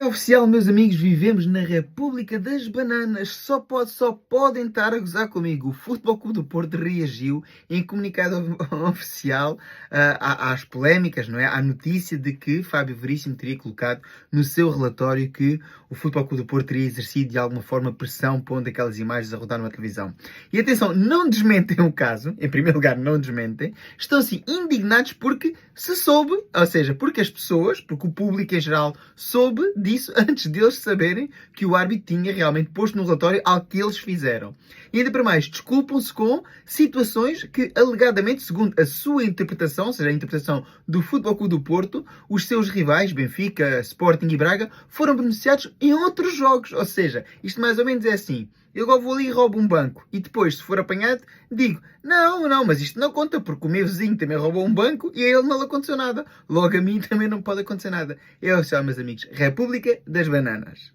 É oficial, meus amigos, vivemos na República das Bananas. Só podem estar a gozar comigo. O Futebol Clube do Porto reagiu em comunicado oficial às polémicas, não é? À notícia de que Fábio Veríssimo teria colocado no seu relatório que o Futebol Clube do Porto teria exercido de alguma forma pressão pondo aquelas imagens a rodar numa televisão. E atenção, não desmentem o caso, em primeiro lugar, não desmentem. Estão assim indignados porque se soube, ou seja, porque as pessoas, porque o público em geral soube disso antes deles saberem que o árbitro tinha realmente posto no relatório algo que eles fizeram. E ainda para mais, desculpam-se com situações que, alegadamente, segundo a sua interpretação, ou seja, a interpretação do Futebol Clube do Porto, os seus rivais, Benfica, Sporting e Braga, foram beneficiados em outros jogos. Ou seja, isto mais ou menos é assim. Eu agora vou ali e roubo um banco. E depois, se for apanhado, digo, não, mas isto não conta, porque o meu vizinho também roubou um banco e a ele não lhe aconteceu nada. Logo a mim também não pode acontecer nada. É oficial, meus amigos. República das Bananas.